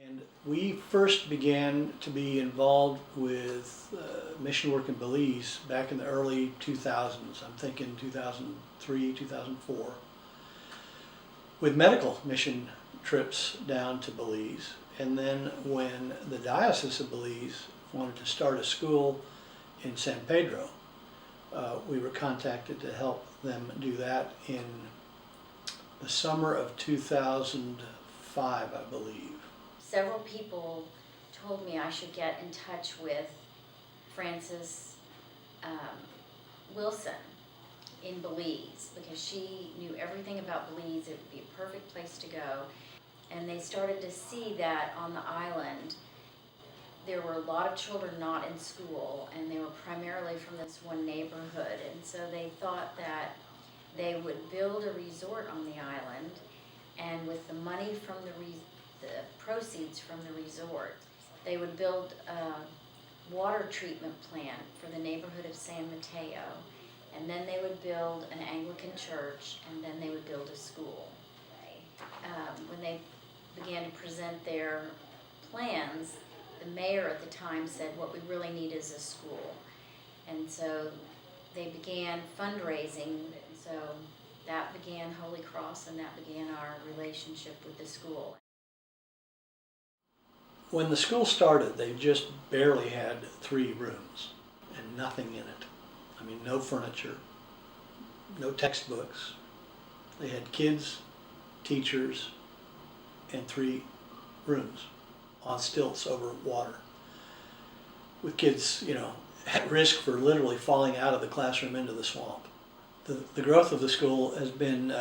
And we first began to be involved with mission work in Belize back in the early 2000s. I'm thinking 2003, 2004, with medical mission trips down to Belize. And then when the Diocese of Belize wanted to start a school in San Pedro, we were contacted to help them do that in the summer of 2005, I believe. Several people told me I should get in touch with Frances Wilson in Belize because she knew everything about Belize. It would be a perfect place to go. And they started to see that on the island there were a lot of children not in school, and they were primarily from this one neighborhood. And so they thought that they would build a resort on the island, and with the money from the proceeds from the resort, they would build a water treatment plant for the neighborhood of San Mateo, and then they would build an Anglican church, and then they would build a school. When they began to present their plans, the mayor at the time said, what we really need is a school. And so they began fundraising, and so that began Holy Cross, and that began our relationship with the school. When the school started, they just barely had 3 rooms and nothing in it. I mean, no furniture, no textbooks. They had kids, teachers, and 3 rooms on stilts over water, with kids, at risk for literally falling out of the classroom into the swamp. The growth of the school has been,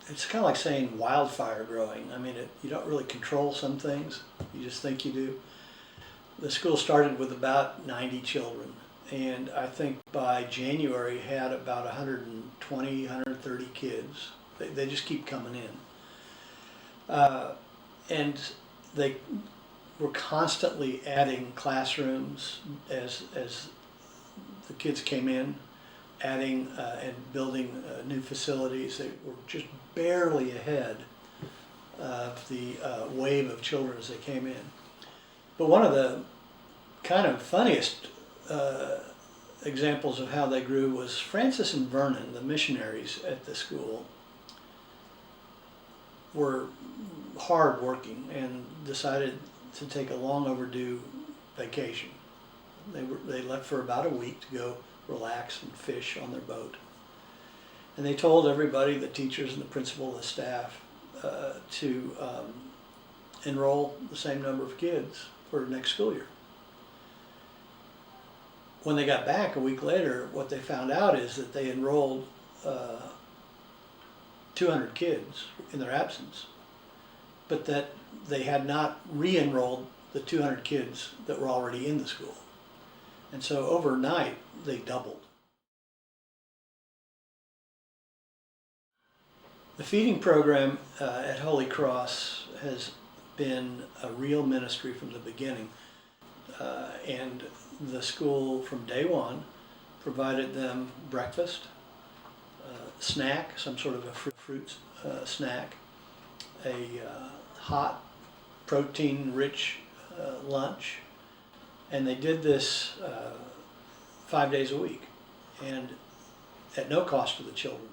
it's kind of like saying wildfire growing. I mean, you don't really control some things, you just think you do. The school started with about 90 children, and I think by January had about 120, 130 kids. They just keep coming in. And they were constantly adding classrooms as the kids came in, adding and building new facilities. They were just barely ahead of the wave of children as they came in. But one of the kind of funniest examples of how they grew was Francis and Vernon, the missionaries at the school, were hard working and decided to take a long overdue vacation. They left for about a week to go relax and fish on their boat. And they told everybody, the teachers and the principal and the staff, to enroll the same number of kids for next school year. When they got back a week later, what they found out is that they enrolled 200 kids in their absence, but that they had not re-enrolled the 200 kids that were already in the school. And so overnight, they doubled. The feeding program at Holy Cross has been a real ministry from the beginning. And the school from day one provided them breakfast, snack, some sort of a fruit snack, a hot, protein-rich lunch, and they did this 5 days a week, and at no cost to the children.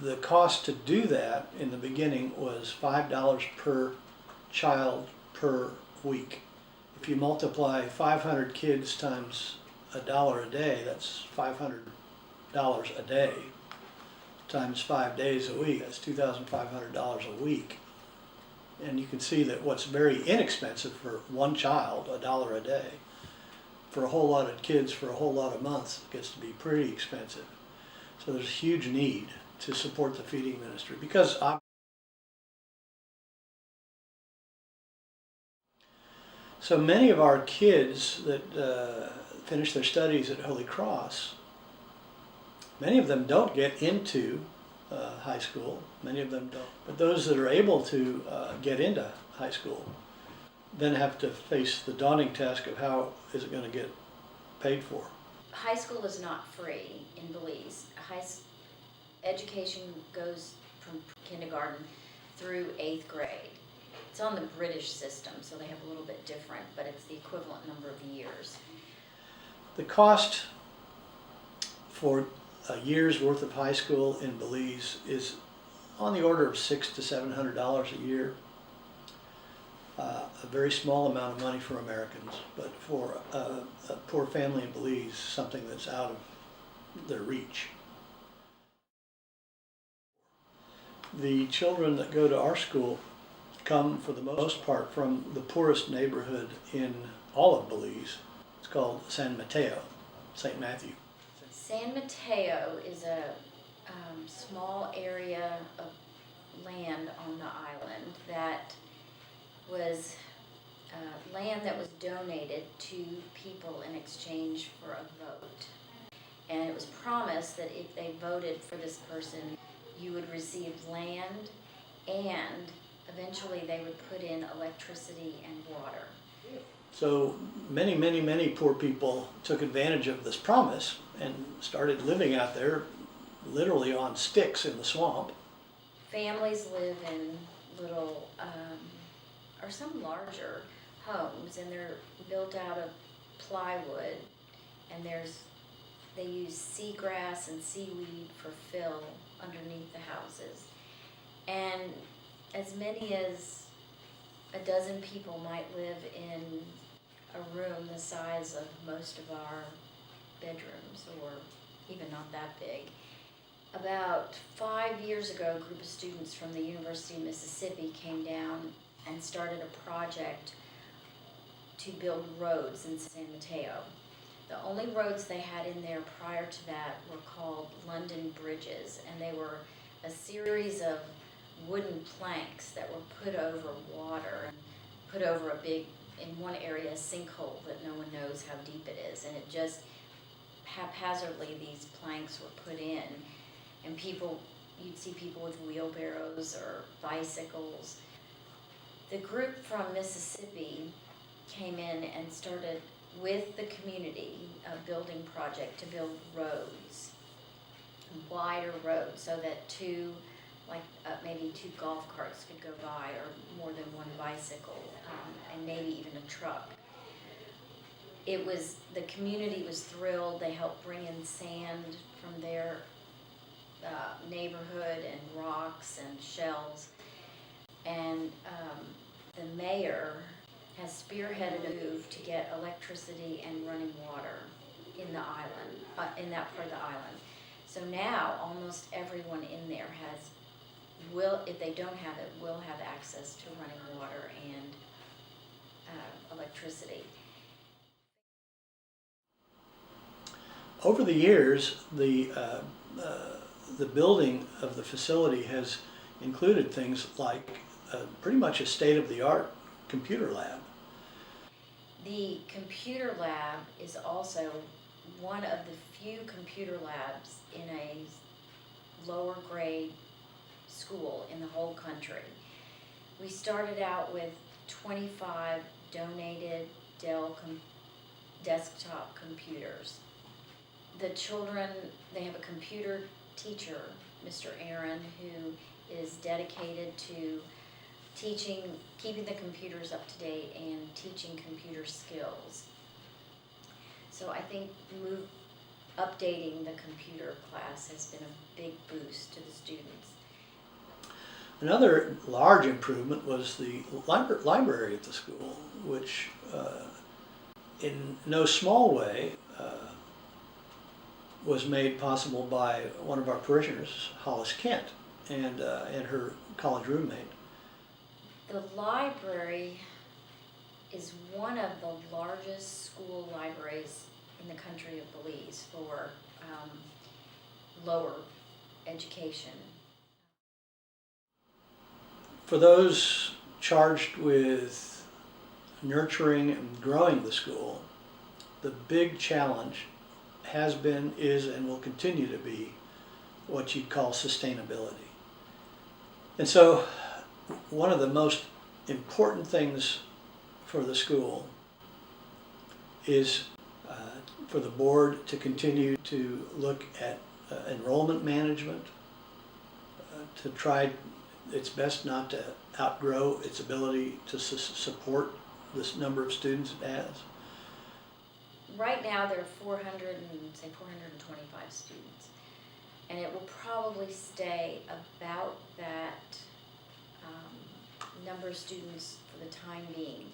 The cost to do that in the beginning was $5 per child per week. If you multiply 500 kids times $1 a day, that's $500 a day times 5 days a week. That's $2,500 a week. And you can see that what's very inexpensive for one child, $1 a day, for a whole lot of kids for a whole lot of months, it gets to be pretty expensive. So there's a huge need to support the feeding ministry, because so many of our kids that finish their studies at Holy Cross, many of them don't get into high school, many of them don't. But those that are able to get into high school then have to face the daunting task of how is it going to get paid for. High school is not free in Belize. Education goes from kindergarten through 8th grade. It's on the British system, so they have a little bit different, but it's the equivalent number of years. The cost for a year's worth of high school in Belize is on the order of $600 to $700 a year. A very small amount of money for Americans, but for a poor family in Belize, something that's out of their reach. The children that go to our school come, for the most part, from the poorest neighborhood in all of Belize. It's called San Mateo, St. Matthew. San Mateo is a small area of land on the island that was land that was donated to people in exchange for a vote. And it was promised that if they voted for this person, you would receive land, and eventually they would put in electricity and water. So many poor people took advantage of this promise and started living out there literally on sticks in the swamp. Families live in little, or some larger homes, and they're built out of plywood, and they use seagrass and seaweed for fill underneath the houses. And as many as a dozen people might live in a room the size of most of our bedrooms, or even not that big. About 5 years ago, a group of students from the University of Mississippi came down and started a project to build roads in San Mateo. The only roads they had in there prior to that were called London bridges, and they were a series of wooden planks that were put over water and put over a big, in one area, a sinkhole that no one knows how deep it is. And it just haphazardly, these planks were put in, and you'd see people with wheelbarrows or bicycles. The group from Mississippi came in and started with the community a building project to build roads, wider roads, so that maybe two golf carts could go by, or more than one bicycle, and maybe even a truck. The community was thrilled. They helped bring in sand from their neighborhood, and rocks and shells. And the mayor has spearheaded a move to get electricity and running water in the island, in that part of the island. So now almost everyone in there if they don't have it, will have access to running water and electricity. Over the years, the building of the facility has included things like pretty much a state-of-the-art computer lab. The computer lab is also one of the few computer labs in a lower grade school in the whole country. We started out with 25 donated Dell desktop computers. The children, they have a computer teacher, Mr. Aaron, who is dedicated to keeping the computers up to date and teaching computer skills. So I think updating the computer class has been a big boost to the students. Another large improvement was the library at the school, which in no small way was made possible by one of our parishioners, Hollis Kent, and her college roommate. The library is one of the largest school libraries in the country of Belize for lower education. For those charged with nurturing and growing the school, the big challenge has been, is, and will continue to be what you'd call sustainability. And so one of the most important things for the school is for the board to continue to look at enrollment management, to try it's best not to outgrow its ability to support this number of students it has? Right now, there are 425 students. And it will probably stay about that number of students for the time being.